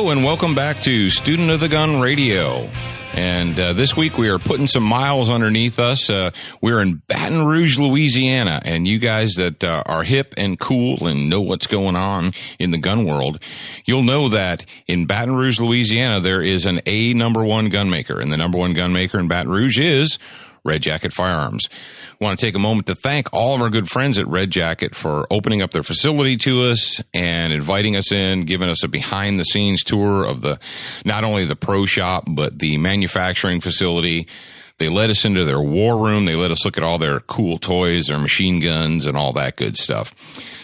Hello and welcome back to Student of the Gun Radio. And this week we are putting some miles underneath us. We're in Baton Rouge, Louisiana, and you guys that are hip and cool and know what's going on in the gun world, you'll know that in Baton Rouge, Louisiana, there is an number one gun maker, and the number one gun maker in Baton Rouge is Red Jacket Firearms. I want to take a moment to thank all of our good friends at Red Jacket for opening up their facility to us and inviting us in, giving us a behind-the-scenes tour of not only the pro shop, but the manufacturing facility. They let us into their war room. They let us look at all their cool toys, their machine guns, and all that good stuff.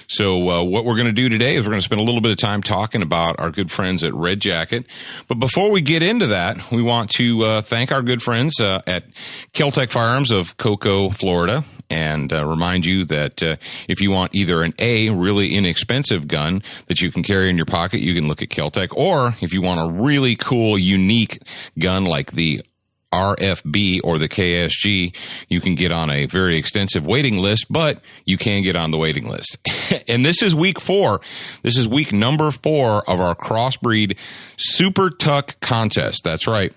So what we're going to do today is we're going to spend a little bit of time talking about our good friends at Red Jacket. But before we get into that, we want to thank our good friends at Kel-Tec Firearms of Cocoa, Florida, and remind you that if you want either an really inexpensive gun that you can carry in your pocket, you can look at Kel-Tec. Or if you want a really cool, unique gun like the RFB or the KSG, you can get on a very extensive waiting list, but you can get on the waiting list. And this is week 4. This is week number 4 of our Crossbreed Super Tuck contest. That's right.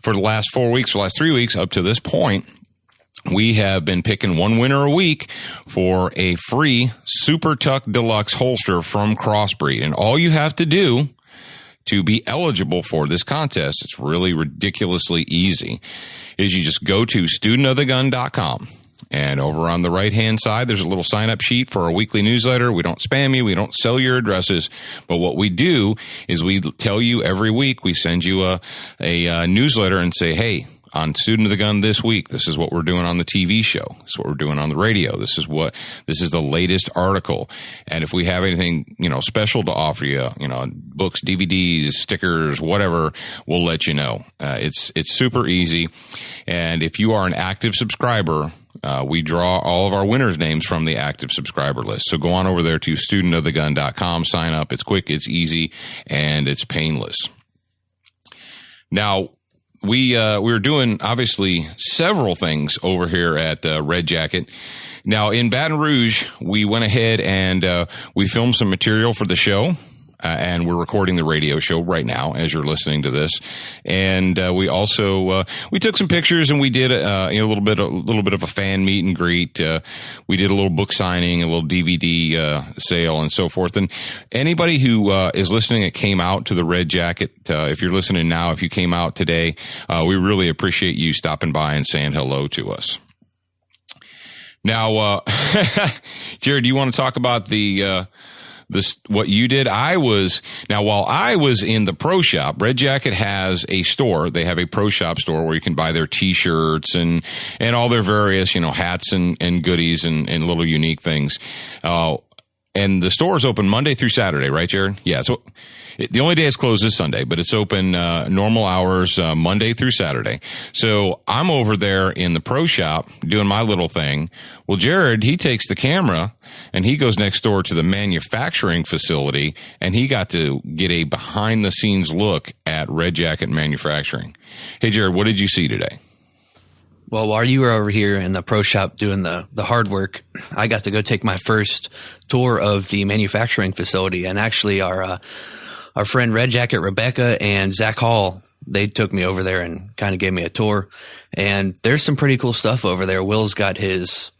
For the last 3 weeks up to this point, we have been picking one winner a week for a free Super Tuck Deluxe holster from Crossbreed. And all you have to do to be eligible for this contest, it's really ridiculously easy, is you just go to studentofthegun.com. And over on the right-hand side, there's a little sign-up sheet for our weekly newsletter. We don't spam you. We don't sell your addresses. But what we do is we tell you every week, we send you a newsletter and say, hey, on Student of the Gun this week, this is what we're doing on the TV show. This is what we're doing on the radio. This is the latest article. And if we have anything, special to offer you, books, DVDs, stickers, whatever, we'll let you know. It's super easy. And if you are an active subscriber, we draw all of our winners' names from the active subscriber list. So go on over there to studentofthegun.com, sign up. It's quick, it's easy, and it's painless. Now, we're doing, obviously, several things over here at Red Jacket. Now, in Baton Rouge, we went ahead and we filmed some material for the show. And we're recording the radio show right now as you're listening to this. And we also we took some pictures and we did a little bit of a fan meet and greet. We did a little book signing, a little DVD sale, and so forth. And anybody who is listening that came out to the Red Jacket, if you're listening now, if you came out today, we really appreciate you stopping by and saying hello to us. Now, Jared, do you want to talk about what you did? While I was in the pro shop, Red Jacket has a store. They have a pro shop store where you can buy their t-shirts and all their various, hats and goodies and little unique things. And the store is open Monday through Saturday, right, Jared? Yeah. So the only day it's closed is Sunday, but it's open normal hours Monday through Saturday. So I'm over there in the pro shop doing my little thing. Well, Jared, he takes the camera and he goes next door to the manufacturing facility, and he got to get a behind-the-scenes look at Red Jacket Manufacturing. Hey, Jared, what did you see today? Well, while you were over here in the pro shop doing the hard work, I got to go take my first tour of the manufacturing facility. And actually, our friend Red Jacket Rebecca and Zach Hall, they took me over there and kind of gave me a tour. And there's some pretty cool stuff over there. Will's got his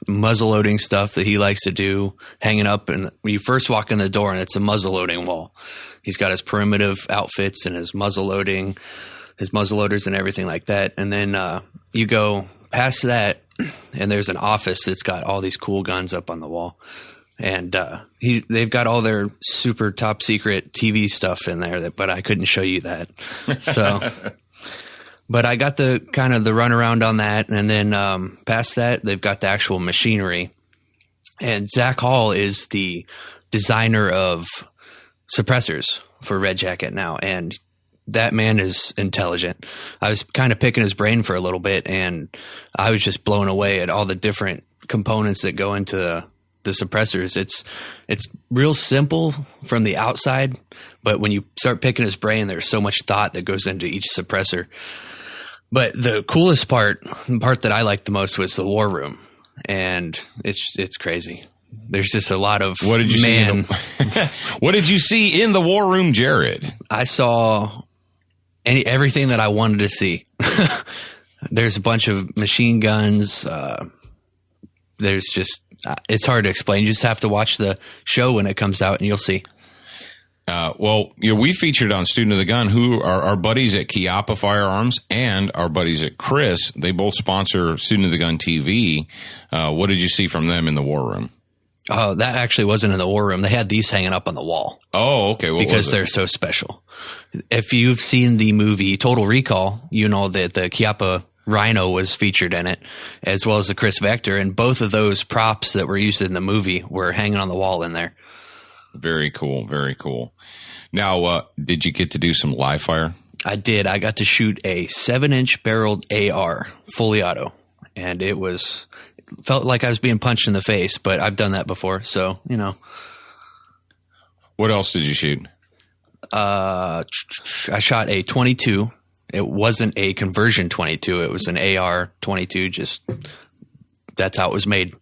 muzzle loading stuff that he likes to do hanging up. And when you first walk in the door, and it's a muzzle loading wall, he's got his primitive outfits and his muzzle loaders and everything like that. And then you go past that, and there's an office that's got all these cool guns up on the wall. And they've got all their super top secret TV stuff in there, but I couldn't show you that. So, but I got the kind of the run around on that. And then past that, they've got the actual machinery. And Zach Hall is the designer of suppressors for Red Jacket now. And that man is intelligent. I was kind of picking his brain for a little bit, and I was just blown away at all the different components that go into the suppressors. It's real simple from the outside, but when you start picking his brain, there's so much thought that goes into each suppressor. But the coolest part, the part that I liked the most, was the war room. And it's crazy. There's just a lot of what did you see? What did you see in the war room, Jared? I saw everything that I wanted to see. There's a bunch of machine guns. There's just it's hard to explain. You just have to watch the show when it comes out, and you'll see. Well, we featured on Student of the Gun, who are our buddies at Chiappa Firearms and our buddies at Chris. They both sponsor Student of the Gun TV. What did you see from them in the war room? Oh, that actually wasn't in the war room. They had these hanging up on the wall. Oh, okay. Because they're so special. If you've seen the movie Total Recall, you know that the Chiappa Rhino was featured in it, as well as the Chris Vector, and both of those props that were used in the movie were hanging on the wall in there. Very cool. Very cool. Now, did you get to do some live fire? I did. I got to shoot a 7-inch barreled AR, fully auto, and it felt like I was being punched in the face, but I've done that before, so, What else did you shoot? I shot a 22. It wasn't a conversion 22. It was an AR 22. Just that's how it was made.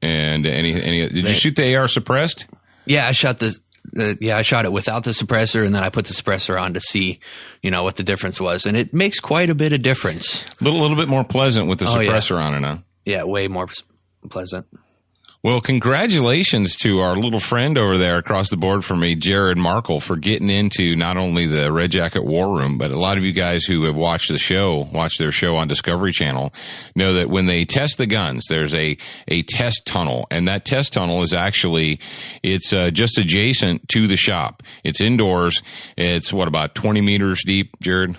And did you shoot the AR suppressed? Yeah, I shot I shot it without the suppressor, and then I put the suppressor on to see, what the difference was, and it makes quite a bit of difference. A little bit more pleasant with the suppressor on it, huh? Yeah, way more pleasant. Well, congratulations to our little friend over there across the board from me, Jared Markle, for getting into not only the Red Jacket War Room, but a lot of you guys who have watched their show on Discovery Channel, know that when they test the guns, there's a test tunnel, and that test tunnel is actually, it's just adjacent to the shop. It's indoors. It's about 20 meters deep, Jared?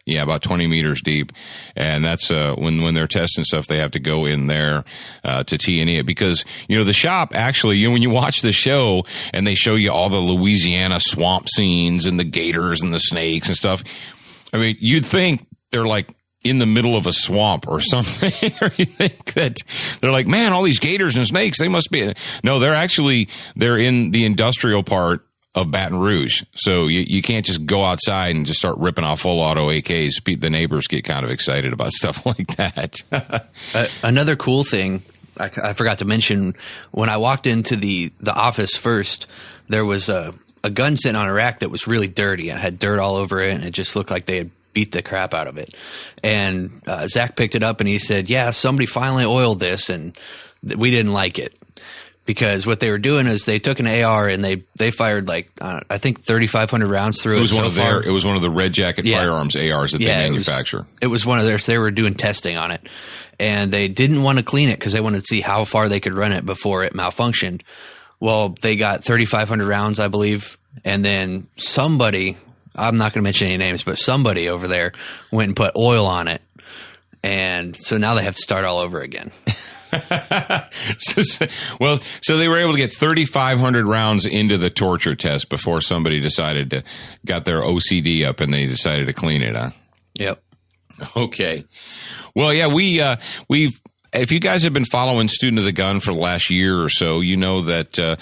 Yeah, about 20 meters deep. And that's when they're testing stuff, they have to go in there to T&E it. Because, the shop actually, when you watch the show and they show you all the Louisiana swamp scenes and the gators and the snakes and stuff, I mean, you'd think they're like in the middle of a swamp or something. Or you think that they're like, man, all these gators and snakes, they must be. No, they're in the industrial part of Baton Rouge. So you can't just go outside and just start ripping off full auto AKs. The neighbors get kind of excited about stuff like that. Another cool thing I forgot to mention, when I walked into the office first, there was a gun sitting on a rack that was really dirty. It had dirt all over it, and it just looked like they had beat the crap out of it. And Zach picked it up and he said, yeah, somebody finally oiled this, and we didn't like it. Because what they were doing is they took an AR and they fired I think 3,500 rounds through it. It was one of the Red Jacket Firearms ARs that they manufacture. It was one of theirs. They were doing testing on it, and they didn't want to clean it because they wanted to see how far they could run it before it malfunctioned. Well, they got 3,500 rounds, I believe, and then somebody, I'm not going to mention any names, but somebody over there went and put oil on it, and so now they have to start all over again. So they were able to get 3,500 rounds into the torture test before somebody got their OCD up and they decided to clean it, huh? Yep. Okay. Well, yeah, we've if you guys have been following Student of the Gun for the last year or so, you know that,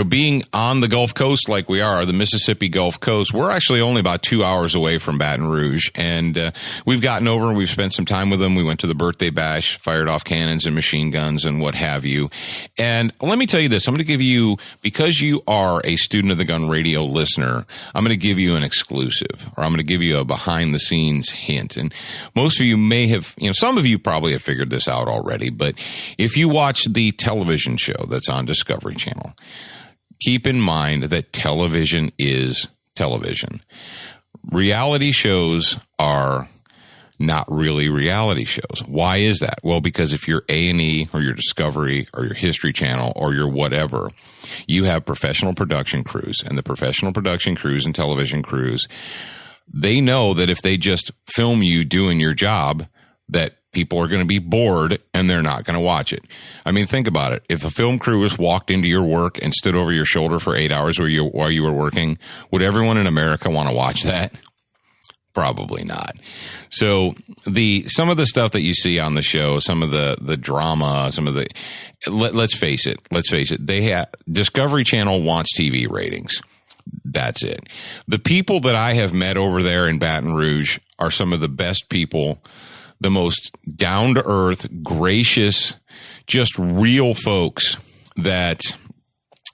being on the Gulf Coast like we are, the Mississippi Gulf Coast, we're actually only about 2 hours away from Baton Rouge. And we've gotten over and we've spent some time with them. We went to the birthday bash, fired off cannons and machine guns and what have you. And let me tell you this. I'm going to give you, because you are a Student of the Gun radio listener, I'm going to give you an exclusive, or I'm going to give you a behind-the-scenes hint. And most of you may have, some of you probably have figured this out already. But if you watch the television show that's on Discovery Channel, keep in mind that television is television. Reality shows are not really reality shows. Why is that? Well, because if you're A&E or your Discovery or your History Channel or your whatever, you have professional production crews, and the professional production crews and television crews, they know that if they just film you doing your job, that people are going to be bored and they're not going to watch it. I mean, think about it. If a film crew just walked into your work and stood over your shoulder for 8 hours while you were working, would everyone in America want to watch that? Probably not. So some of the stuff that you see on the show, some of the drama, let's face it. Discovery Channel wants TV ratings. That's it. The people that I have met over there in Baton Rouge are some of the best people, the most down-to-earth, gracious, just real folks that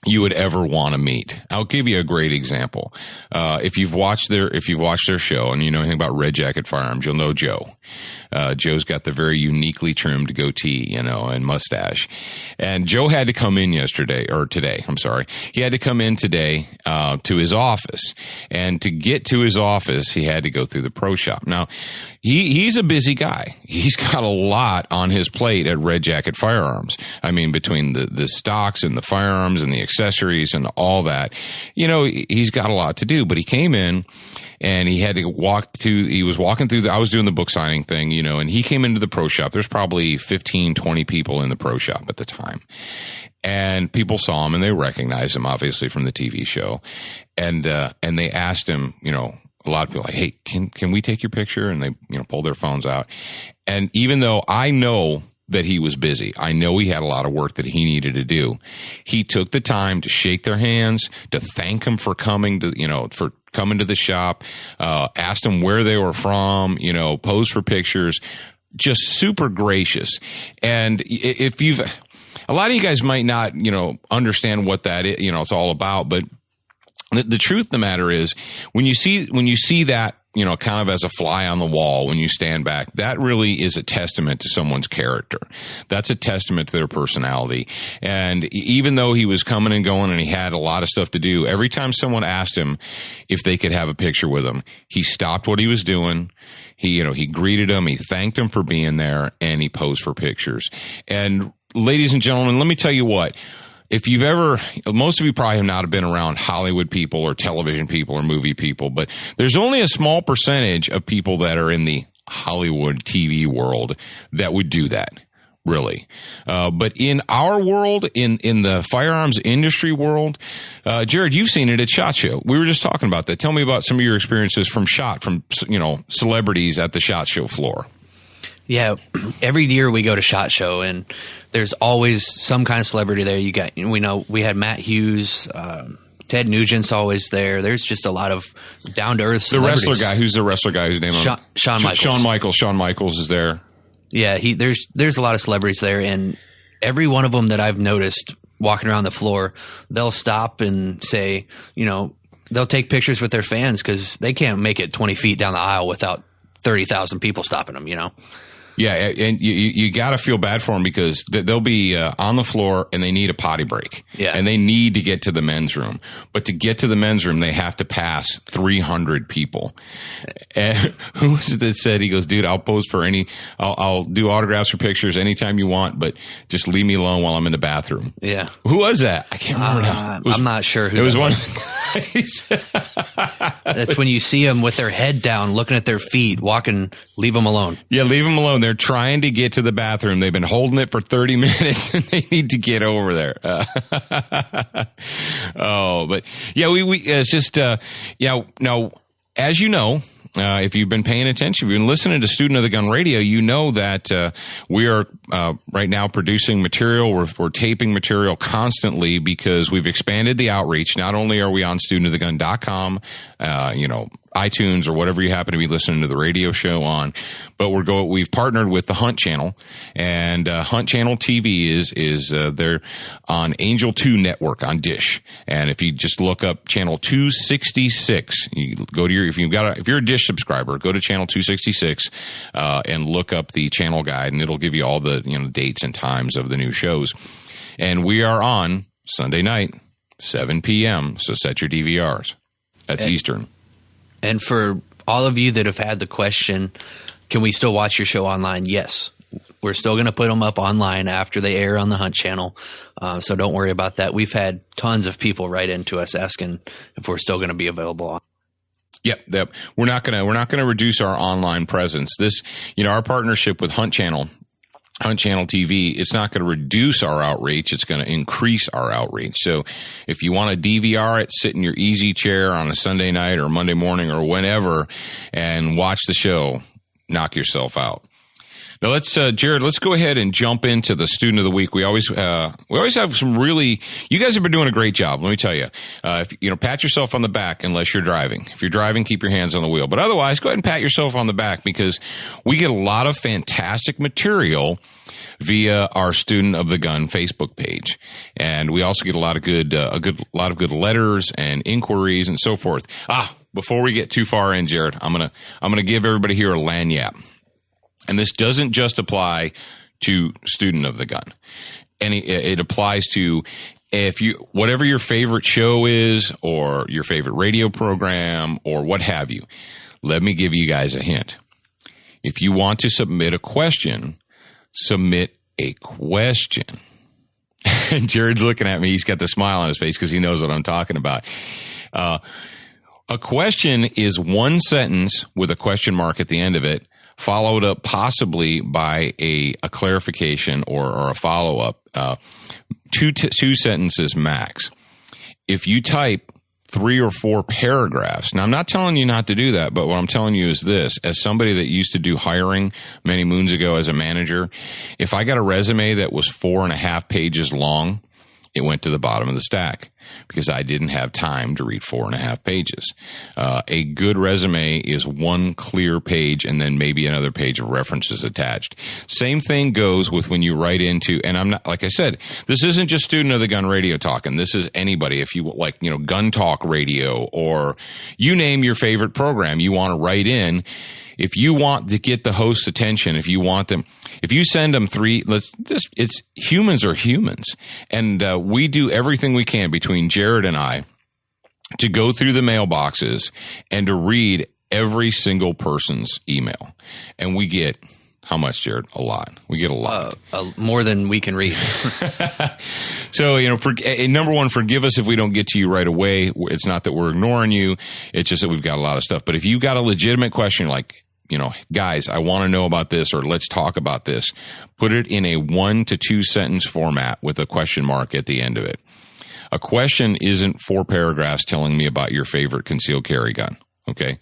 you would ever want to meet. I'll give you a great example. If you've watched their show and you know anything about Red Jacket Firearms, you'll know Joe. Joe's got the very uniquely trimmed goatee, and mustache. And Joe had to come in today. I'm sorry. He had to come in today, to his office. And to get to his office, he had to go through the pro shop. Now, he's a busy guy. He's got a lot on his plate at Red Jacket Firearms. I mean, between the stocks and the firearms and the accessories and all that, he's got a lot to do. But he came in and he had to he was walking through I was doing the book signing thing, and he came into the pro shop. There's probably 15, 20 people in the pro shop at the time. And people saw him and they recognized him, obviously, from the TV show. And they asked him, a lot of people like, hey, can we take your picture? And they, pulled their phones out. And even though I know that he was busy, I know he had a lot of work that he needed to do, he took the time to shake their hands, to thank them for coming to the shop, asked them where they were from, posed for pictures, just super gracious. And a lot of you guys might not, understand what that is, it's all about, but the truth of the matter is when you see that, kind of as a fly on the wall when you stand back, that really is a testament to someone's character. That's a testament to their personality. And even though he was coming and going and he had a lot of stuff to do, every time someone asked him if they could have a picture with him, he stopped what he was doing. He greeted them, he thanked them for being there, and he posed for pictures. And ladies and gentlemen, let me tell you what. If most of you probably have not been around Hollywood people or television people or movie people, but there's only a small percentage of people that are in the Hollywood TV world that would do that, really. But in our world, in the firearms industry world, Jared, you've seen it at SHOT Show. We were just talking about that. Tell me about some of your experiences from celebrities at the SHOT Show floor. Yeah, every year we go to SHOT Show and there's always some kind of celebrity there. We had Matt Hughes, Ted Nugent's always there. There's just a lot of down to earth celebrities. The wrestler guy, who's the wrestler guy whose name? Shawn Michaels. Shawn Michaels is there. Yeah, there's a lot of celebrities there, and every one of them that I've noticed walking around the floor, they'll stop and say, they'll take pictures with their fans because they can't make it 20 feet down the aisle without 30,000 people stopping them. Yeah, and you got to feel bad for them because they'll be on the floor and they need a potty break. Yeah. And they need to get to the men's room. But to get to the men's room, they have to pass 300 people. And who was it that said, he goes, dude, I'll pose for I'll do autographs or pictures anytime you want, but just leave me alone while I'm in the bathroom. Yeah. Who was that? I can't remember now. I'm not sure who it was. One. Guys. That's when you see them with their head down, looking at their feet, walking, leave them alone. Yeah, leave them alone. They're trying to get to the bathroom. They've been holding it for 30 minutes and they need to get over there. But yeah, it's just, now, as you know, if you've been paying attention, if you've been listening to Student of the Gun Radio, you know that we are right now producing material. We're taping material constantly because we've expanded the outreach. Not only are we on studentofthegun.com, iTunes or whatever you happen to be listening to the radio show on, but we've partnered with the Hunt Channel, and Hunt Channel TV is they're on Angel 2 Network on Dish. And if you just look up channel 266, you go to if you're a Dish subscriber, go to channel 266 and look up the channel guide, and it'll give you all the dates and times of the new shows. And we are on Sunday night, 7 p.m. So set your DVRs. That's Eastern. And for all of you that have had the question, can we still watch your show online? Yes. We're still going to put them up online after they air on the Hunt Channel. So don't worry about that. We've had tons of people write into us asking if we're still going to be available. Yep. We're not going to reduce our online presence. This, our partnership with Hunt Channel TV, it's not going to reduce our outreach. It's going to increase our outreach. So if you want to DVR it, sit in your easy chair on a Sunday night or Monday morning or whenever and watch the show, knock yourself out. Now let's, Jared, let's go ahead and jump into the student of the week. We always have some really, you guys have been doing a great job. Let me tell you, pat yourself on the back unless you're driving. If you're driving, keep your hands on the wheel. But otherwise, go ahead and pat yourself on the back because we get a lot of fantastic material via our Student of the Gun Facebook page. And we also get a lot of good letters and inquiries and so forth. Before we get too far in, Jared, I'm going to give everybody here a lagniappe. And this doesn't just apply to Student of the Gun. And it applies to whatever your favorite show is or your favorite radio program or what have you. Let me give you guys a hint. If you want to submit a question, submit a question. And Jared's looking at me. He's got the smile on his face because he knows what I'm talking about. A question is one sentence with a question mark at the end of it, followed up possibly by a clarification or a follow-up. Two sentences max. If you type 3 or 4 paragraphs, now I'm not telling you not to do that, but what I'm telling you is this. As somebody that used to do hiring many moons ago as a manager, if I got a resume that was 4.5 pages long, it went to the bottom of the stack because I didn't have time to read 4.5 pages. A good resume is one clear page and then maybe another page of references attached. Same thing goes with when you write into, and I'm not, like I said, this isn't just Student of the Gun Radio talking. This is anybody. If you like, Gun Talk Radio or you name your favorite program you want to write in. If you want to get the host's attention, if you send them 3, it's humans are humans. And we do everything we can between Jared and I to go through the mailboxes and to read every single person's email. And we get, how much, Jared? A lot. We get a lot. More than we can read. So, number one, forgive us if we don't get to you right away. It's not that we're ignoring you. It's just that we've got a lot of stuff. But if you got a legitimate question like, guys, I want to know about this or let's talk about this, put it in a 1 to 2 sentence format with a question mark at the end of it. A question isn't 4 paragraphs telling me about your favorite concealed carry gun. Okay.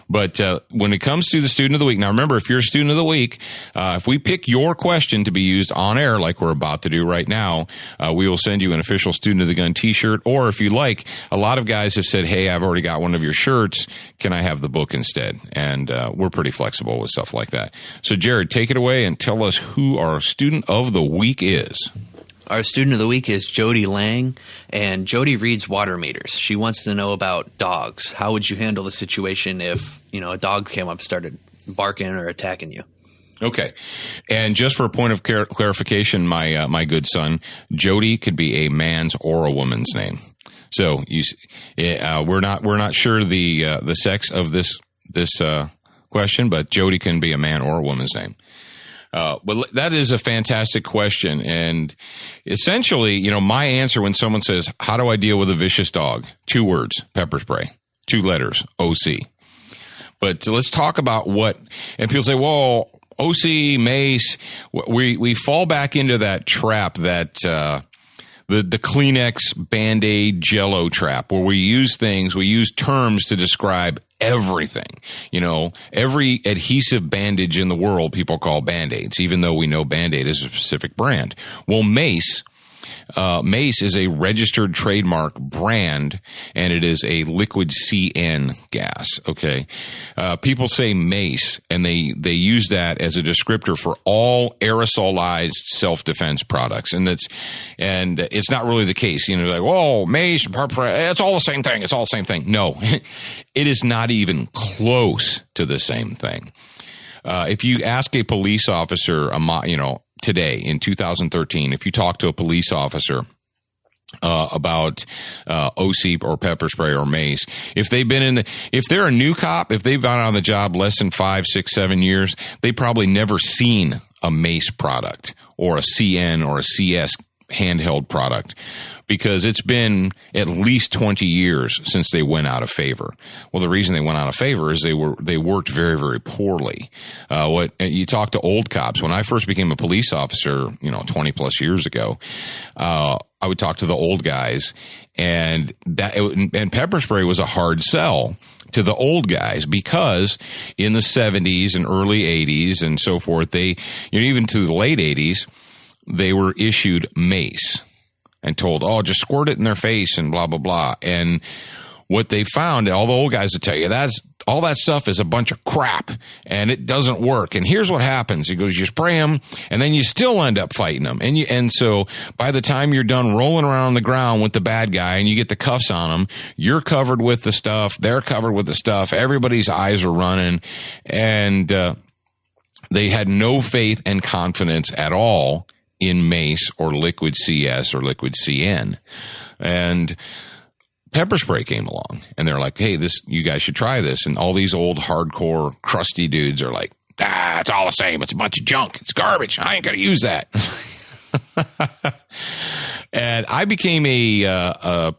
But when it comes to the Student of the Week, now remember, if you're a Student of the Week, if we pick your question to be used on air like we're about to do right now, we will send you an official Student of the Gun t-shirt. Or if you like, a lot of guys have said, hey, I've already got one of your shirts. Can I have the book instead? And we're pretty flexible with stuff like that. So, Jared, take it away and tell us who our Student of the Week is. Our Student of the Week is Jody Lang, and Jody reads water meters. She wants to know about dogs. How would you handle the situation if, a dog came up and started barking or attacking you? Okay. And just for a point of clarification, my good son, Jody could be a man's or a woman's name. So we're not sure the sex of this question, but Jody can be a man or a woman's name. But that is a fantastic question. And essentially, my answer when someone says, how do I deal with a vicious dog? 2 words, pepper spray, 2 letters, OC. But let's talk about and people say, well, OC, mace, we fall back into that trap that, the Kleenex, Band-Aid, Jell-O trap, where we use terms to describe everything. Every adhesive bandage in the world people call Band-Aids, even though we know Band-Aid is a specific brand. Well, Mace is a registered trademark brand, and it is a liquid CN gas. Okay. People say Mace, and they use that as a descriptor for all aerosolized self-defense products. And it's not really the case. Like, oh, Mace, it's all the same thing. It's all the same thing. No, it is not even close to the same thing. If you ask a police officer, today in 2013, if you talk to a police officer about OC or pepper spray or mace, if they're a new cop, if they've been on the job less than 5, 6, 7 years, they probably never seen a mace product or a CN or a CS handheld product, because it's been at least 20 years since they went out of favor. Well, the reason they went out of favor is they worked very, very poorly. You talk to old cops. When I first became a police officer, 20 plus years ago, I would talk to the old guys, and pepper spray was a hard sell to the old guys, because in the 70s and early 80s and so forth, even to the late 80s, they were issued mace and told, oh, just squirt it in their face and blah, blah, blah. And what they found, all the old guys will tell you, all that stuff is a bunch of crap and it doesn't work. And here's what happens. He goes, you spray them and then you still end up fighting them. And so by the time you're done rolling around on the ground with the bad guy and you get the cuffs on them, you're covered with the stuff. They're covered with the stuff. Everybody's eyes are running. And they had no faith and confidence at all in mace or liquid CS or liquid CN. And pepper spray came along and they're like, hey, you guys should try this. And all these old hardcore crusty dudes are like, it's all the same. It's a bunch of junk. It's garbage. I ain't going to use that. And I became a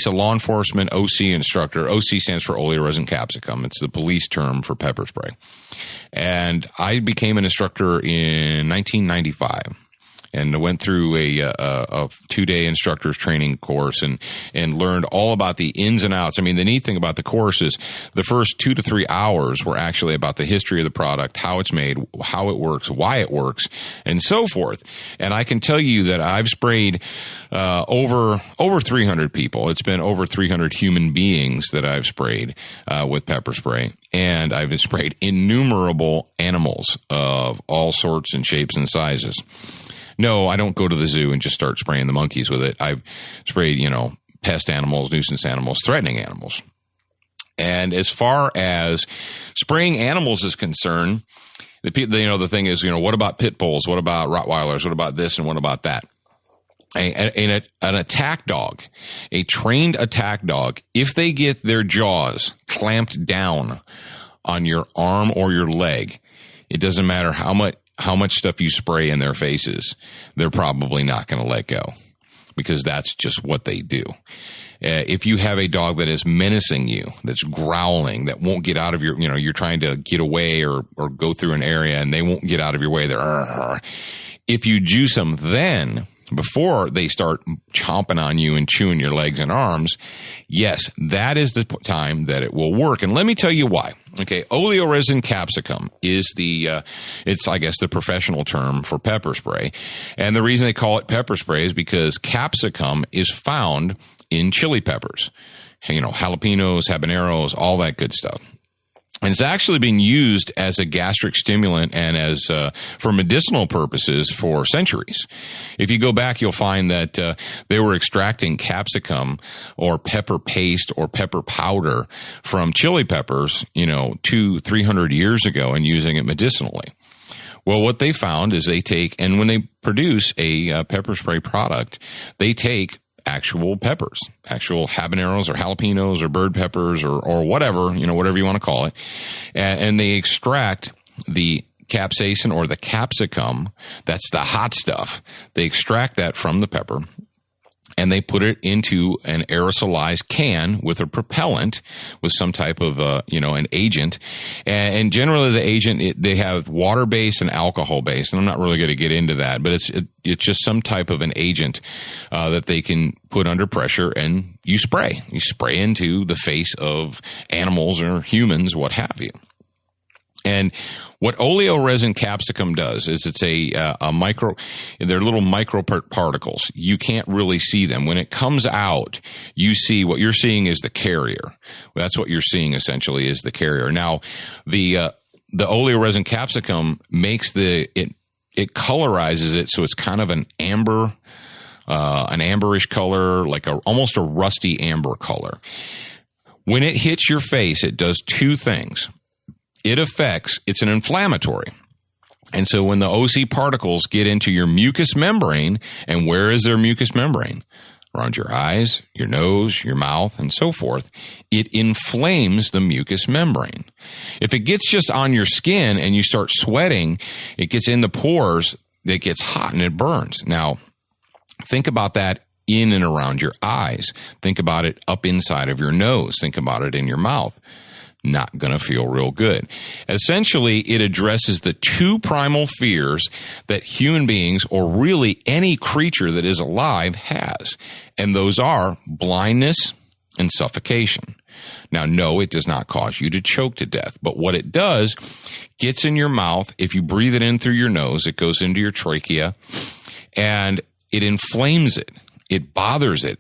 law enforcement OC instructor. OC stands for oleoresin capsicum. It's the police term for pepper spray. And I became an instructor in 1995. And I went through a 2-day instructor's training course and learned all about the ins and outs. I mean, the neat thing about the course is the first 2 to 3 hours were actually about the history of the product, how it's made, how it works, why it works, and so forth. And I can tell you that I've sprayed over 300 people. It's been over 300 human beings that I've sprayed with pepper spray. And I've sprayed innumerable animals of all sorts and shapes and sizes. No, I don't go to the zoo and just start spraying the monkeys with it. I've sprayed, pest animals, nuisance animals, threatening animals. And as far as spraying animals is concerned, the thing is, what about pit bulls? What about Rottweilers? What about this and what about that? An attack dog, a trained attack dog, if they get their jaws clamped down on your arm or your leg, it doesn't matter how much stuff you spray in their faces, they're probably not going to let go, because that's just what they do. If you have a dog that is menacing you, that's growling, that won't get out of you're trying to get away or go through an area and they won't get out of your way, if you juice them then, before they start chomping on you and chewing your legs and arms, yes, that is the time that it will work. And let me tell you why. Okay, oleoresin capsicum is it's, I guess, the professional term for pepper spray. And the reason they call it pepper spray is because capsicum is found in chili peppers. Jalapenos, habaneros, all that good stuff. And it's actually been used as a gastric stimulant and as for medicinal purposes for centuries. If you go back, you'll find that they were extracting capsicum or pepper paste or pepper powder from chili peppers, 200-300 years ago, and using it medicinally. Well, what they found is and when they produce a pepper spray product, they take actual peppers, actual habaneros or jalapenos or bird peppers or whatever, whatever you want to call it. And they extract the capsaicin or the capsicum. That's the hot stuff. They extract that from the pepper and they put it into an aerosolized can with a propellant, with some type of, an agent. And generally the agent, they have water-based and alcohol-based. And I'm not really going to get into that, but it's just some type of an agent that they can put under pressure, and you spray. You spray into the face of animals or humans, what have you. And what oleoresin capsicum does is it's they're little micro particles. You can't really see them. When it comes out, what you're seeing is the carrier. That's what you're seeing essentially, is the carrier. Now, the oleoresin capsicum makes it colorizes it so it's kind of an amberish color, like almost a rusty amber color. When it hits your face, it does two things. It's an inflammatory. And so when the OC particles get into your mucous membrane, and where is their mucous membrane? Around your eyes, your nose, your mouth, and so forth, it inflames the mucous membrane. If it gets just on your skin and you start sweating, it gets in the pores, it gets hot and it burns. Now, think about that in and around your eyes. Think about it up inside of your nose. Think about it in your mouth. Not going to feel real good. Essentially, it addresses the two primal fears that human beings, or really any creature that is alive, has. And those are blindness and suffocation. Now, no, it does not cause you to choke to death, but what it does, gets in your mouth. If you breathe it in through your nose, it goes into your trachea and it inflames it. It bothers it.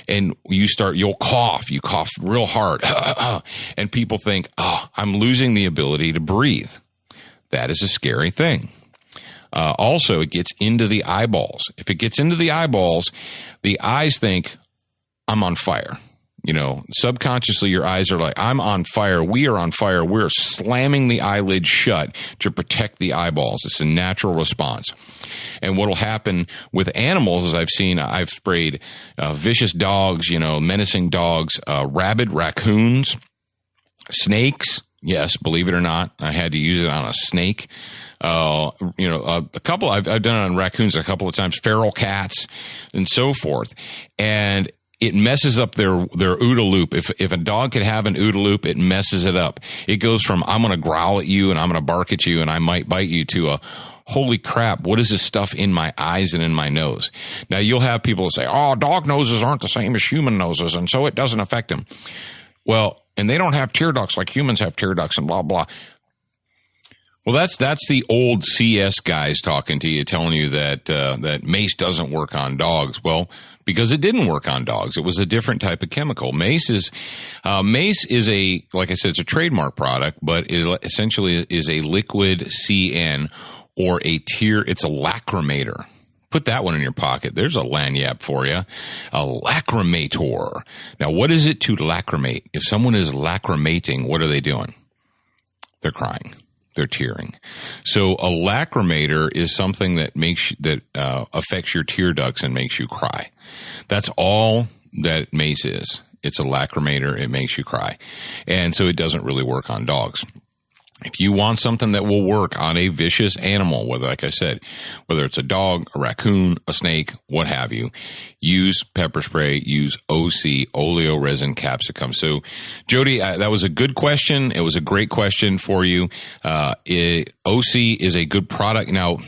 And you'll cough. You cough real hard. And people think, I'm losing the ability to breathe. That is a scary thing. Also, it gets into the eyeballs. If it gets into the eyeballs, the eyes think, I'm on fire. Subconsciously, your eyes are like, I'm on fire. We are on fire. We're slamming the eyelid shut to protect the eyeballs. It's a natural response. And what will happen with animals, as I've sprayed vicious dogs, menacing dogs, rabid raccoons, snakes. Yes, believe it or not, I had to use it on a snake. A couple, I've done it on raccoons a couple of times, feral cats and so forth. And it messes up their OODA loop. If a dog could have an OODA loop, it messes it up. It goes from, I'm going to growl at you and I'm going to bark at you and I might bite you, to a, holy crap, what is this stuff in my eyes and in my nose? Now, you'll have people say, dog noses aren't the same as human noses, and so it doesn't affect them. Well, and they don't have tear ducts like humans have tear ducts and blah, blah. Well, that's the old CS guys talking to you, telling you that mace doesn't work on dogs. Well, because it didn't work on dogs. It was a different type of chemical. Mace is a, like I said, it's a trademark product, but it essentially is a liquid CN, or it's a lacrimator. Put that one in your pocket. There's a lanyard for you. A lacrimator. Now, what is it to lacrimate? If someone is lacrimating, what are they doing? They're crying. They're tearing. So a lacrimator is something that affects your tear ducts and makes you cry. That's all that mace is. It's a lacrimator. It makes you cry. And so it doesn't really work on dogs. If you want something that will work on a vicious animal, whether it's a dog, a raccoon, a snake, what have you, use pepper spray, use OC, oleoresin capsicum. So, Jody, that was a good question. It was a great question for you. OC is a good product. Now,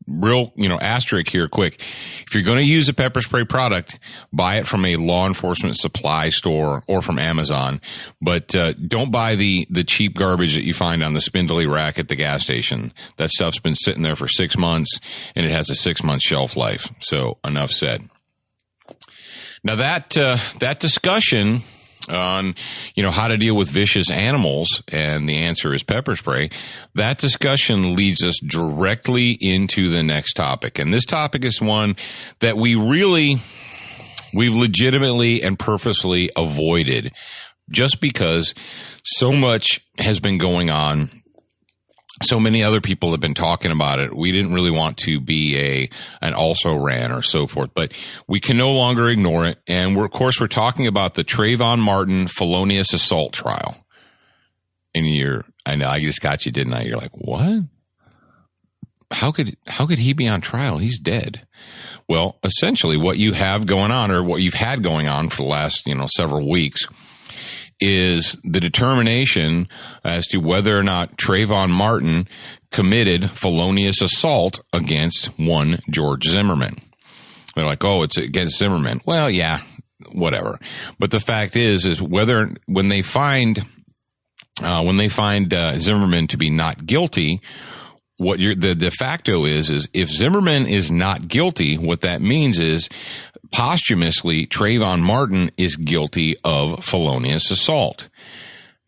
real, asterisk here quick. If you're going to use a pepper spray product, buy it from a law enforcement supply store or from Amazon, but don't buy the cheap garbage that you find on the spindly rack at the gas station. That stuff's been sitting there for 6 months and it has a 6-month shelf life. So enough said. Now that discussion on, how to deal with vicious animals, and the answer is pepper spray, that discussion leads us directly into the next topic. And this topic is one that we've legitimately and purposely avoided, just because so much has been going on. So many other people have been talking about it. We didn't really want to be an also-ran or so forth, but we can no longer ignore it. And we're talking about the Trayvon Martin felonious assault trial. And I know I just got you, didn't I? You're like, what? How could he be on trial? He's dead. Well, essentially what you have going on, or what you've had going on for the last, several weeks, is the determination as to whether or not Trayvon Martin committed felonious assault against one George Zimmerman. They're like, it's against Zimmerman. Well, yeah, whatever. But the fact is whether when they find Zimmerman to be not guilty, what the de facto is if Zimmerman is not guilty, what that means is posthumously Trayvon Martin is guilty of felonious assault.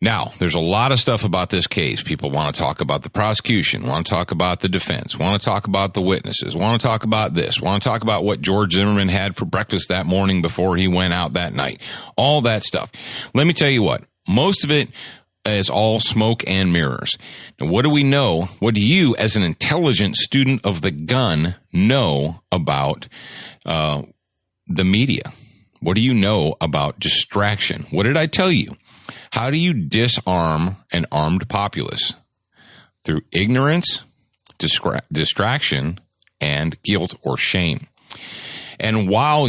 Now, there's a lot of stuff about this case. People want to talk about the prosecution, want to talk about the defense, want to talk about the witnesses, want to talk about this, want to talk about what George Zimmerman had for breakfast that morning before he went out that night. All that stuff. Let me tell you what, most of it is all smoke and mirrors. Now, what do we know? What do you, as an intelligent student of the gun, know about the media? What do you know about distraction? What did I tell you? How do you disarm an armed populace? Through ignorance, distraction, and guilt or shame. And while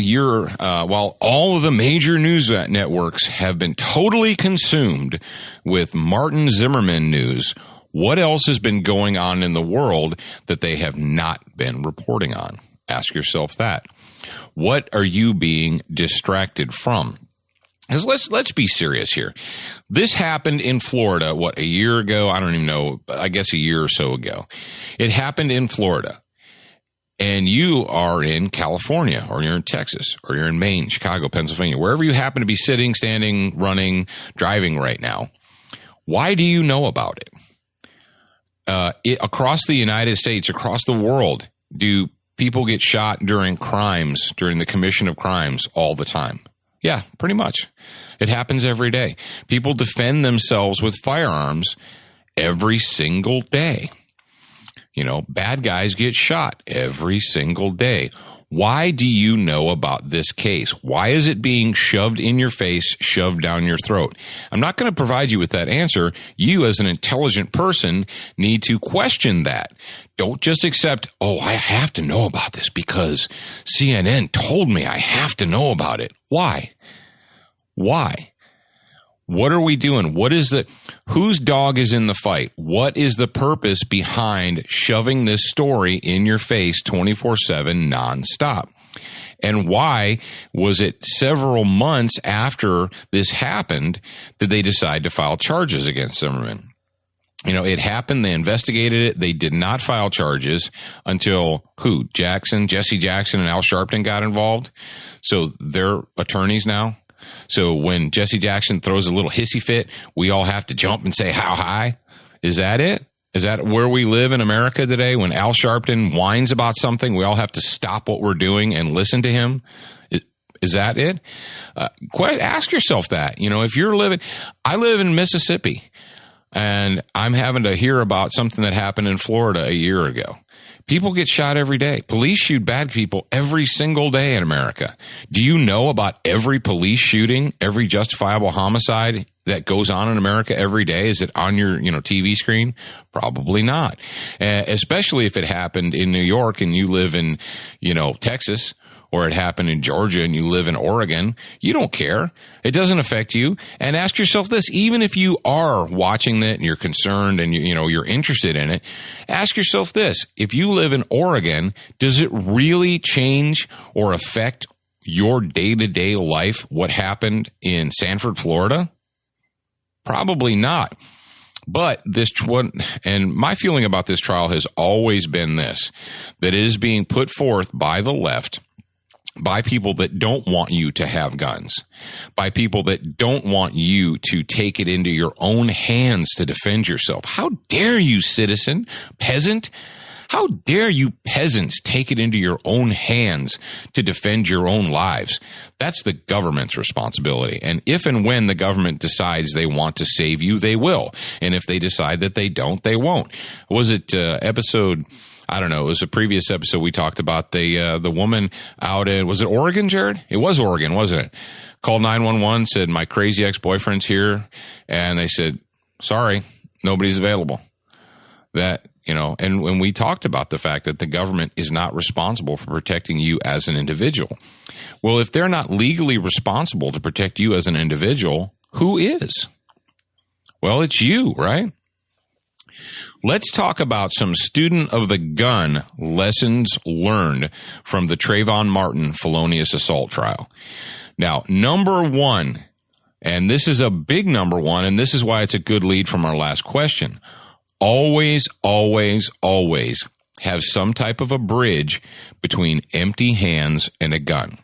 all of the major news networks have been totally consumed with Martin Zimmerman news, what else has been going on in the world that they have not been reporting on? Ask yourself that. What are you being distracted from? Because let's be serious here. This happened in Florida, a year ago? I don't even know. I guess a year or so ago. It happened in Florida. And you are in California, or you're in Texas, or you're in Maine, Chicago, Pennsylvania, wherever you happen to be sitting, standing, running, driving right now. Why do you know about it? Across the United States, across the world, do people get shot during the commission of crimes all the time? Yeah, pretty much. It happens every day. People defend themselves with firearms every single day. Bad guys get shot every single day. Why do you know about this case? Why is it being shoved in your face, shoved down your throat? I'm not going to provide you with that answer. You, as an intelligent person, need to question that. Don't just accept, I have to know about this because CNN told me I have to know about it. Why? What are we doing? Whose dog is in the fight? What is the purpose behind shoving this story in your face 24/7 nonstop? And why was it several months after this happened did they decide to file charges against Zimmerman? It happened. They investigated it. They did not file charges until Jesse Jackson and Al Sharpton got involved. So they're attorneys now. So when Jesse Jackson throws a little hissy fit, we all have to jump and say, how high? Is that it? Is that where we live in America today? When Al Sharpton whines about something, we all have to stop what we're doing and listen to him? Is that it? Ask yourself that. If I live in Mississippi, and I'm having to hear about something that happened in Florida a year ago. People get shot every day. Police shoot bad people every single day in America. Do you know about every police shooting, every justifiable homicide that goes on in America every day? Is it on your TV screen? Probably not. Especially if it happened in New York and you live in Texas, or it happened in Georgia and you live in Oregon. You don't care. It doesn't affect you. And ask yourself this, even if you are watching it and you're concerned and you're interested in it, ask yourself this. If you live in Oregon, does it really change or affect your day-to-day life what happened in Sanford, Florida? Probably not. But and my feeling about this trial has always been this, that it is being put forth by the left, by people that don't want you to have guns, by people that don't want you to take it into your own hands to defend yourself. How dare you, citizen, peasant? How dare you peasants take it into your own hands to defend your own lives? That's the government's responsibility. And if and when the government decides they want to save you, they will. And if they decide that they don't, they won't. Was it episode... I don't know. It was a previous episode we talked about the woman out in, was it Oregon, Jared? It was Oregon, wasn't it? Called 911, said, my crazy ex-boyfriend's here. And they said, sorry, nobody's available. And when we talked about the fact that the government is not responsible for protecting you as an individual. Well, if they're not legally responsible to protect you as an individual, who is? Well, it's you, right? Let's talk about some student of the gun lessons learned from the Trayvon Martin felonious assault trial. Now, number one, and this is a big number one, and this is why it's a good lead from our last question. Always, always, always have some type of a bridge between empty hands and a gun.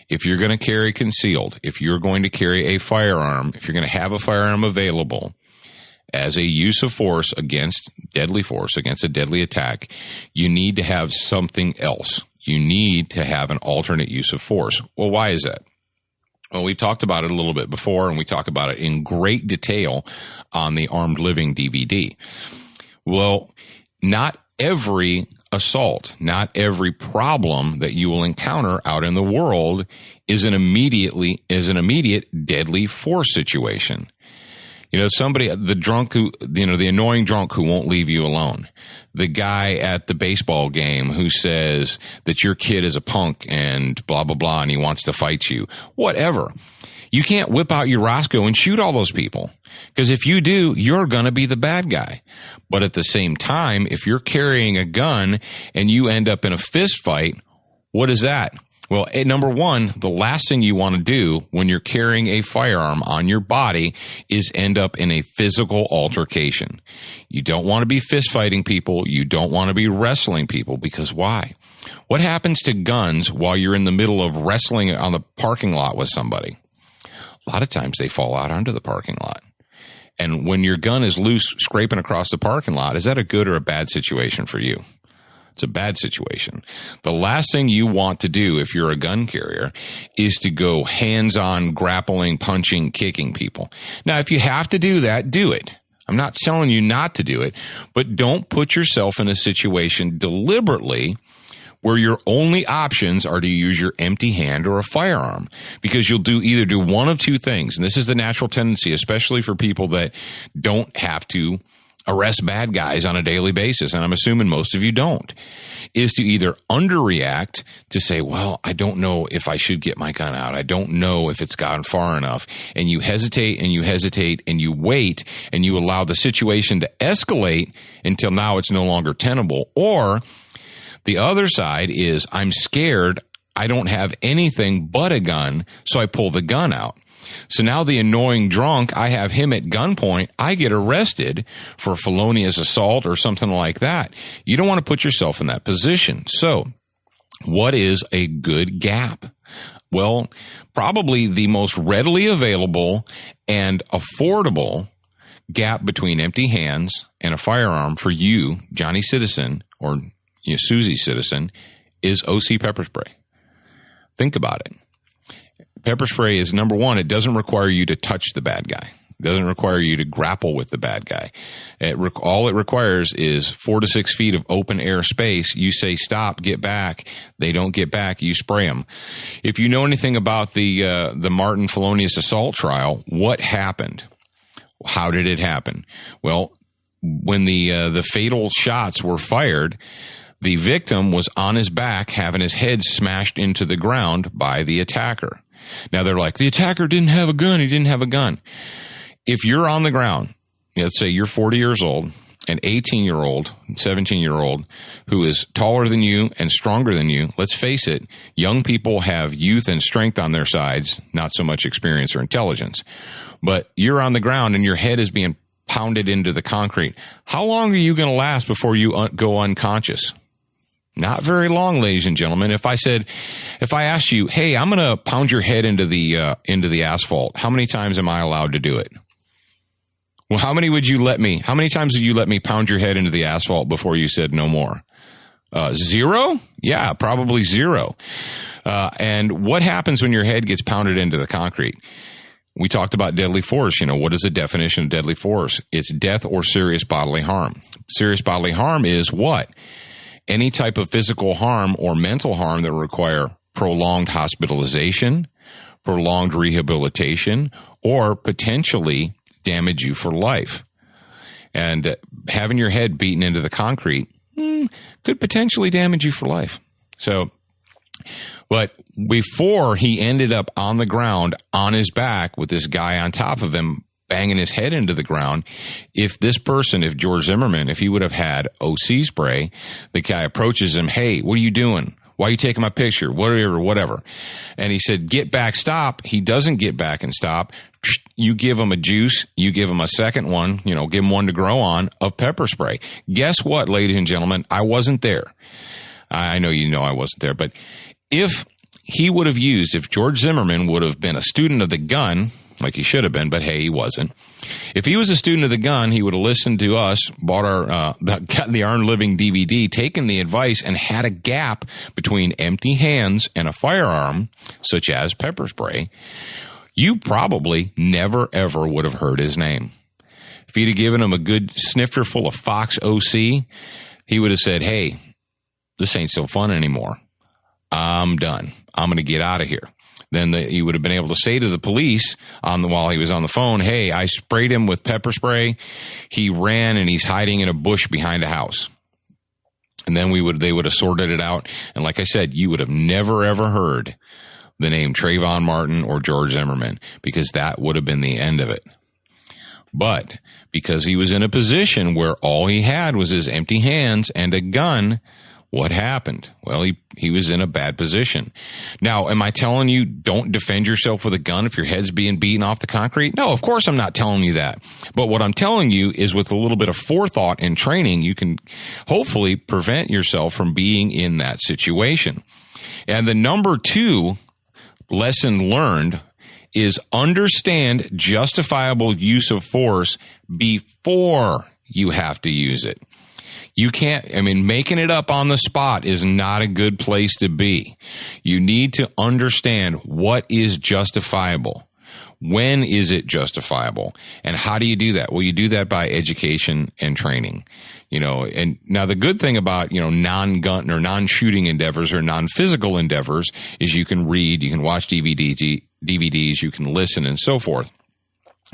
If you're going to carry concealed, if you're going to carry a firearm, if you're going to have a firearm available, as a use of force against a deadly attack, you need to have something else. You need to have an alternate use of force. Well, why is that? Well, we talked about it a little bit before, and we talk about it in great detail on the Armed Living DVD. Well, not every assault, not every problem that you will encounter out in the world is an immediate deadly force situation. The annoying drunk who won't leave you alone. The guy at the baseball game who says that your kid is a punk and blah, blah, blah, and he wants to fight you. Whatever. You can't whip out your Roscoe and shoot all those people. Because if you do, you're going to be the bad guy. But at the same time, if you're carrying a gun and you end up in a fist fight, what is that? Well, number one, the last thing you want to do when you're carrying a firearm on your body is end up in a physical altercation. You don't want to be fist fighting people. You don't want to be wrestling people, because why? What happens to guns while you're in the middle of wrestling on the parking lot with somebody? A lot of times they fall out onto the parking lot. And when your gun is loose, scraping across the parking lot, is that a good or a bad situation for you? It's a bad situation. The last thing you want to do if you're a gun carrier is to go hands-on grappling, punching, kicking people. Now, if you have to do that, do it. I'm not telling you not to do it, but don't put yourself in a situation deliberately where your only options are to use your empty hand or a firearm, because you'll either do one of two things. And this is the natural tendency, especially for people that don't have to arrest bad guys on a daily basis, and I'm assuming most of you don't, is to either underreact to say, well, I don't know if I should get my gun out. I don't know if it's gotten far enough. And you hesitate and you hesitate and you wait and you allow the situation to escalate until now it's no longer tenable. Or the other side is, I'm scared. I don't have anything but a gun, so I pull the gun out. So now the annoying drunk, I have him at gunpoint, I get arrested for felonious assault or something like that. You don't want to put yourself in that position. So what is a good gap? Well, probably the most readily available and affordable gap between empty hands and a firearm for you, Johnny Citizen, or Susie Citizen, is OC pepper spray. Think about it. Pepper spray is, number one, it doesn't require you to touch the bad guy. It doesn't require you to grapple with the bad guy. All it requires is 4 to 6 feet of open air space. You say, stop, get back. They don't get back. You spray them. If you know anything about the Martin felonious assault trial, what happened? How did it happen? Well, when the fatal shots were fired, the victim was on his back having his head smashed into the ground by the attacker. Now they're like, the attacker didn't have a gun. He didn't have a gun. If you're on the ground, let's say you're 40 years old, an 18-year-old, 17-year-old who is taller than you and stronger than you, let's face it, young people have youth and strength on their sides, not so much experience or intelligence. But you're on the ground and your head is being pounded into the concrete. How long are you going to last before you go unconscious? Not very long, ladies and gentlemen. If I asked you, hey, I'm going to pound your head into the asphalt, how many times am I allowed to do it? Well, how many times would you let me pound your head into the asphalt before you said no more? 0? Yeah, probably 0. And what happens when your head gets pounded into the concrete? We talked about deadly force. What is the definition of deadly force? It's death or serious bodily harm. Serious bodily harm is what? Any type of physical harm or mental harm that require prolonged hospitalization, prolonged rehabilitation, or potentially damage you for life. And having your head beaten into the concrete could potentially damage you for life. So, but before he ended up on the ground on his back with this guy on top of him, banging his head into the ground, if George Zimmerman, if he would have had OC spray, the guy approaches him, hey, what are you doing? Why are you taking my picture? Whatever. And he said, get back, stop. He doesn't get back and stop. You give him a juice. You give him a second one, give him one to grow on of pepper spray. Guess what, ladies and gentlemen? I wasn't there. I know I wasn't there, but if George Zimmerman would have been a student of the gun, like he should have been, but hey, he wasn't. If he was a student of the gun, he would have listened to us, bought got the Armed Living DVD, taken the advice, and had a gap between empty hands and a firearm, such as pepper spray. You probably never, ever would have heard his name. If you'd have given him a good snifter full of Fox OC, he would have said, hey, this ain't so fun anymore. I'm done. I'm going to get out of here. Then he would have been able to say to the police while he was on the phone, hey, I sprayed him with pepper spray. He ran and he's hiding in a bush behind a house. And then they would have sorted it out. And like I said, you would have never, ever heard the name Trayvon Martin or George Zimmerman, because that would have been the end of it. But because he was in a position where all he had was his empty hands and a gun, What happened? Well, he was in a bad position. Now, am I telling you don't defend yourself with a gun if your head's being beaten off the concrete? No, of course I'm not telling you that. But what I'm telling you is with a little bit of forethought and training, you can hopefully prevent yourself from being in that situation. And the number 2 lesson learned is understand justifiable use of force before you have to use it. You can't, making it up on the spot is not a good place to be. You need to understand what is justifiable. When is it justifiable? And how do you do that? Well, you do that by education and training. And now the good thing about, non-gun or non-shooting endeavors or non-physical endeavors is you can read, you can watch DVDs, you can listen and so forth.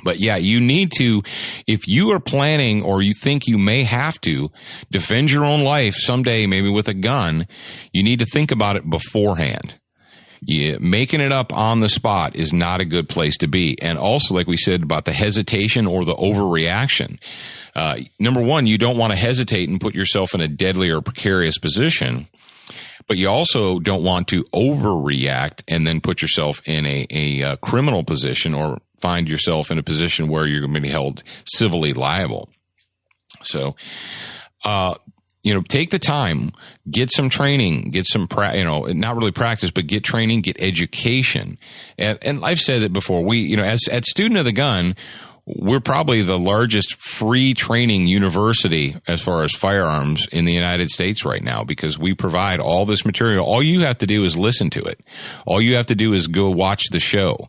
But yeah, you need to, if you are planning or you think you may have to defend your own life someday, maybe with a gun, you need to think about it beforehand. Making it up on the spot is not a good place to be. And also, like we said about the hesitation or the overreaction, number 1, you don't want to hesitate and put yourself in a deadly or precarious position. But you also don't want to overreact and then put yourself in a criminal position or find yourself in a position where you're going to be held civilly liable. So, take the time, get some training, get some, not really practice, but get training, get education. And I've said it before. We, as Student of the Gun, we're probably the largest free training university as far as firearms in the United States right now because we provide all this material. All you have to do is listen to it. All you have to do is go watch the show.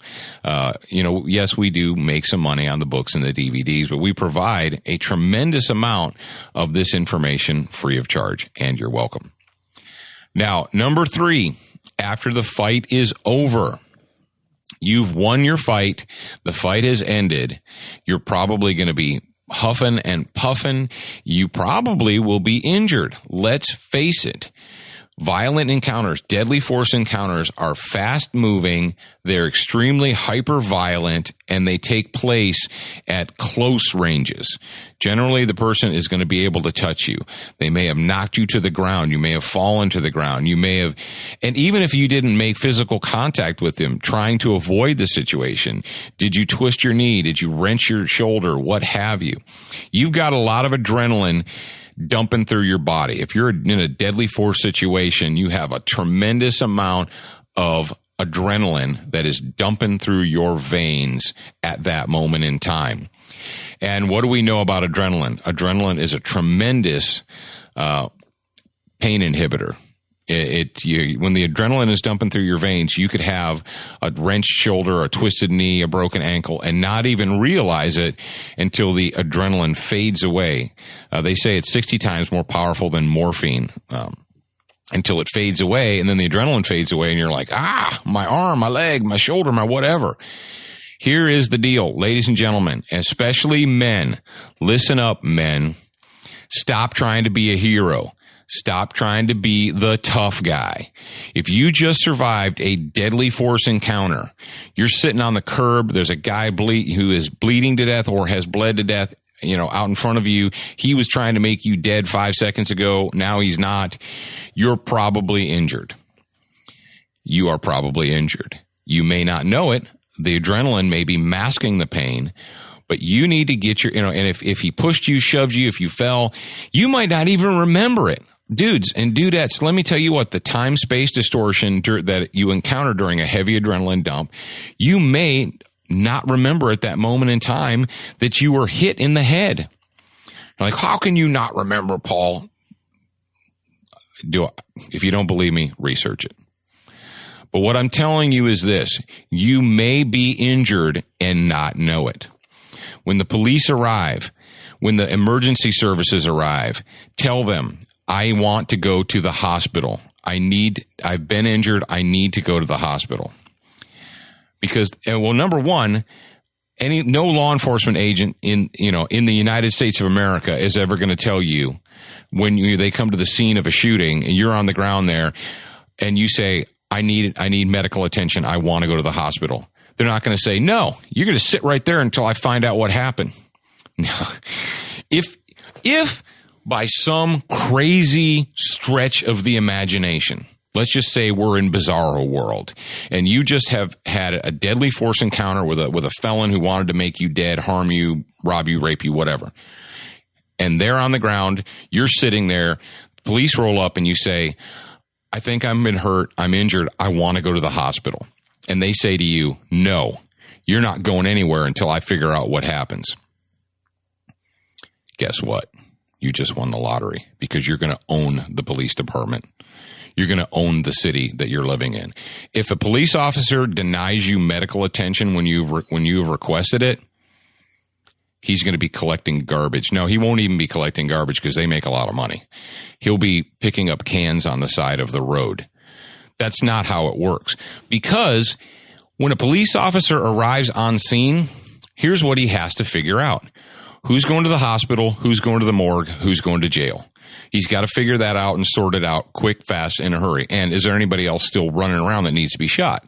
Yes, we do make some money on the books and the DVDs, but we provide a tremendous amount of this information free of charge, and you're welcome. Now, number 3, after the fight is over, you've won your fight. The fight has ended. You're probably going to be huffing and puffing. You probably will be injured. Let's face it. Violent encounters, deadly force encounters are fast moving. They're extremely hyper violent and they take place at close ranges. Generally, the person is going to be able to touch you. They may have knocked you to the ground. You may have fallen to the ground. You may have, and even if you didn't make physical contact with them, trying to avoid the situation, did you twist your knee? Did you wrench your shoulder? What have you? You've got a lot of adrenaline dumping through your body. If you're in a deadly force situation, you have a tremendous amount of adrenaline that is dumping through your veins at that moment in time. And what do we know about adrenaline? Adrenaline is a tremendous pain inhibitor. When the adrenaline is dumping through your veins, you could have a wrenched shoulder, a twisted knee, a broken ankle, and not even realize it until the adrenaline fades away. They say it's 60 times more powerful than morphine until it fades away, and then the adrenaline fades away, and you're like, my arm, my leg, my shoulder, my whatever. Here is the deal, ladies and gentlemen, especially men. Listen up, men. Stop trying to be a hero. Stop trying to be the tough guy. If you just survived a deadly force encounter, you're sitting on the curb, there's a guy who is bleeding to death or has bled to death, out in front of you. He was trying to make you dead 5 seconds ago. Now he's not. You're probably injured. You are probably injured. You may not know it. The adrenaline may be masking the pain, but you need to get and if he pushed you, shoved you, if you fell, you might not even remember it. Dudes and dudettes, let me tell you what, the time-space distortion that you encounter during a heavy adrenaline dump, you may not remember at that moment in time that you were hit in the head. Like, how can you not remember, Paul? If you don't believe me, research it. But what I'm telling you is this. You may be injured and not know it. When the police arrive, when the emergency services arrive, tell them, I want to go to the hospital. I've been injured. I need to go to the hospital. Because, number one, no law enforcement agent in the United States of America is ever going to tell you when they come to the scene of a shooting and you're on the ground there and you say, I need medical attention. I want to go to the hospital. They're not going to say, no, you're going to sit right there until I find out what happened. If by some crazy stretch of the imagination, let's just say we're in Bizarro world, and you just have had a deadly force encounter with a felon who wanted to make you dead, harm you, rob you, rape you, whatever. And they're on the ground, you're sitting there, police roll up and you say, I think I've been hurt, I'm injured, I want to go to the hospital. And they say to you, no, you're not going anywhere until I figure out what happens. Guess what? You just won the lottery, because you're going to own the police department. You're going to own the city that you're living in. If a police officer denies you medical attention when you've requested it, he's going to be collecting garbage. No, he won't even be collecting garbage because they make a lot of money. He'll be picking up cans on the side of the road. That's not how it works. Because when a police officer arrives on scene, here's what he has to figure out. Who's going to the hospital? Who's going to the morgue? Who's going to jail? He's got to figure that out and sort it out quick, fast, in a hurry. And is there anybody else still running around that needs to be shot?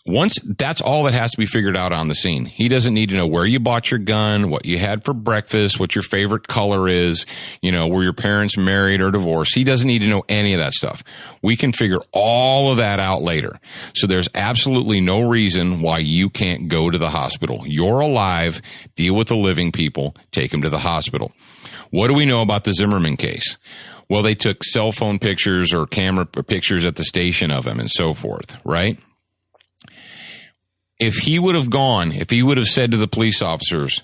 Once that's all that has to be figured out on the scene. He doesn't need to know where you bought your gun, what you had for breakfast, what your favorite color is, were your parents married or divorced. He doesn't need to know any of that stuff. We can figure all of that out later. So there's absolutely no reason why you can't go to the hospital. You're alive. Deal with the living people. Take them to the hospital. What do we know about the Zimmerman case? Well, they took cell phone pictures or camera pictures at the station of him and so forth, right? If he would have said to the police officers,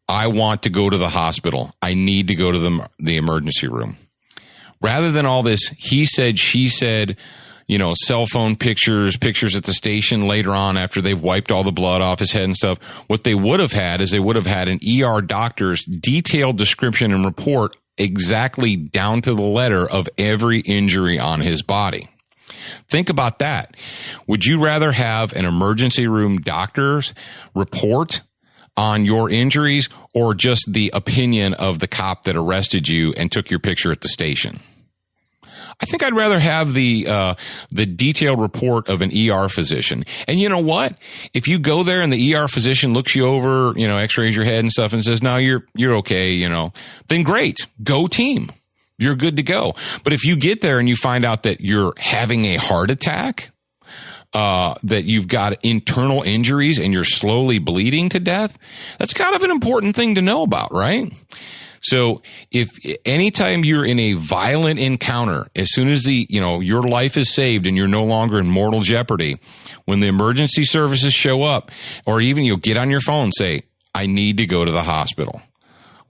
I want to go to the hospital, I need to go to the emergency room. Rather than all this he said, she said, cell phone pictures at the station later on after they've wiped all the blood off his head and stuff, what they would have had is they would have had an ER doctor's detailed description and report exactly down to the letter of every injury on his body. Think about that. Would you rather have an emergency room doctor's report on your injuries or just the opinion of the cop that arrested you and took your picture at the station? I think I'd rather have the detailed report of an ER physician. And you know what? If you go there and the ER physician looks you over, x-rays your head and stuff and says, no, you're okay, then great. Go team. You're good to go. But if you get there and you find out that you're having a heart attack, that you've got internal injuries and you're slowly bleeding to death, that's kind of an important thing to know about, right? So if anytime you're in a violent encounter, as soon as your life is saved and you're no longer in mortal jeopardy, when the emergency services show up, or even you'll get on your phone, say, I need to go to the hospital.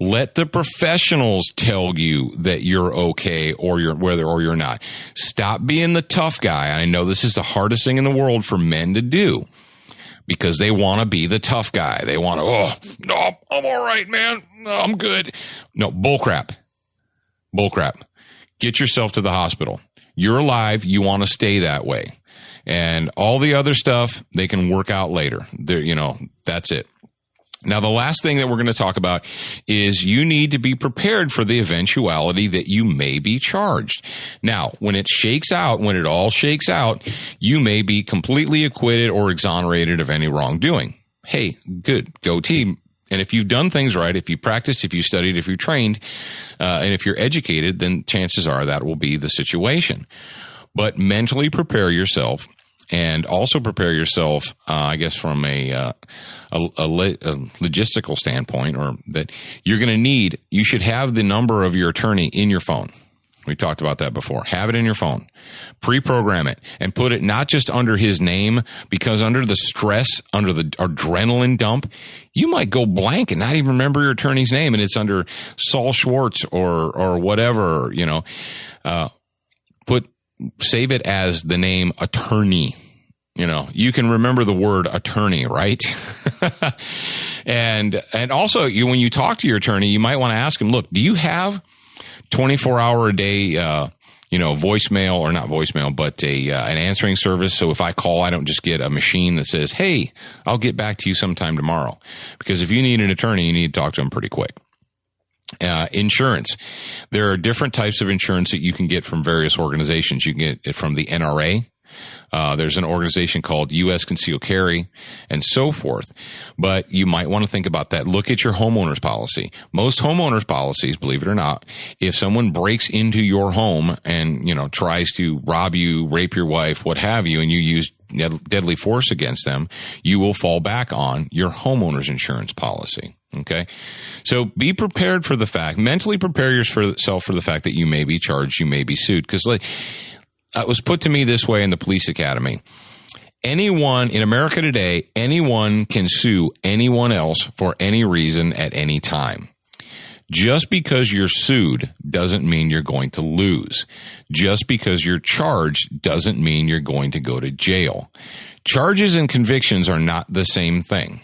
Let the professionals tell you that you're okay or you're not. Stop being the tough guy. I know this is the hardest thing in the world for men to do because they want to be the tough guy. They want to, no, I'm all right, man. No, I'm good. No, bullcrap. Get yourself to the hospital. You're alive. You want to stay that way. And all the other stuff, they can work out later. That's it. Now, the last thing that we're going to talk about is you need to be prepared for the eventuality that you may be charged. Now, when it all shakes out, you may be completely acquitted or exonerated of any wrongdoing. Hey, good. Go team. And if you've done things right, if you practiced, if you studied, if you trained, and if you're educated, then chances are that will be the situation. But mentally prepare yourself. And also prepare yourself, from a logistical standpoint, or that you're going to need. You should have the number of your attorney in your phone. We talked about that before. Have it in your phone. Pre-program it and put it not just under his name, because under the stress, under the adrenaline dump, you might go blank and not even remember your attorney's name, and it's under Saul Schwartz or whatever. Save it as the name attorney. You can remember the word attorney, right? And also when you talk to your attorney, you might want to ask him, look, do you have 24-hour a day, voicemail, or not voicemail, but an answering service? So if I call, I don't just get a machine that says, hey, I'll get back to you sometime tomorrow. Because if you need an attorney, you need to talk to him pretty quick. Insurance. There are different types of insurance that you can get from various organizations. You can get it from the NRA. There's an organization called U.S. Concealed Carry and so forth. But you might want to think about that. Look at your homeowner's policy. Most homeowners policies, believe it or not, if someone breaks into your home and, tries to rob you, rape your wife, what have you, and you use deadly force against them, you will fall back on your homeowner's insurance policy. Okay. So be prepared for the fact, mentally prepare yourself for the fact that you may be charged, you may be sued. Because it was put to me this way in the police academy. Anyone in America today, anyone can sue anyone else for any reason at any time. Just because you're sued doesn't mean you're going to lose. Just because you're charged doesn't mean you're going to go to jail. Charges and convictions are not the same thing.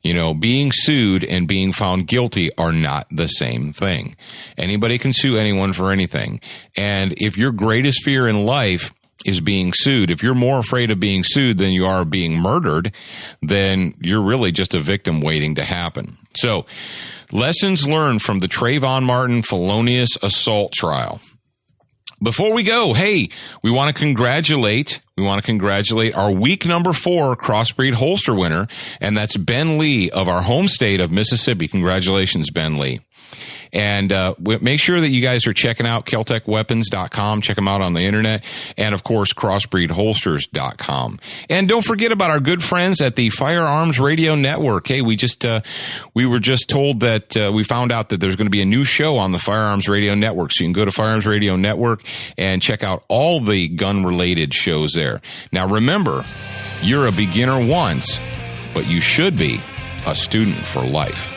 Being sued and being found guilty are not the same thing. Anybody can sue anyone for anything. And if your greatest fear in life is being sued, if you're more afraid of being sued than you are being murdered, then you're really just a victim waiting to happen. So, lessons learned from the Trayvon Martin felonious assault trial. Before we go, hey, we want to congratulate our week number 4 Crossbreed Holster winner, and that's Ben Lee of our home state of Mississippi. Congratulations, Ben Lee. And make sure that you guys are checking out KeltecWeapons.com. Check them out on the internet. And, of course, CrossbreedHolsters.com. And don't forget about our good friends at the Firearms Radio Network. Hey, we were just told that we found out that there's going to be a new show on the Firearms Radio Network. So you can go to Firearms Radio Network and check out all the gun-related shows there. Now, remember, you're a beginner once, but you should be a student for life.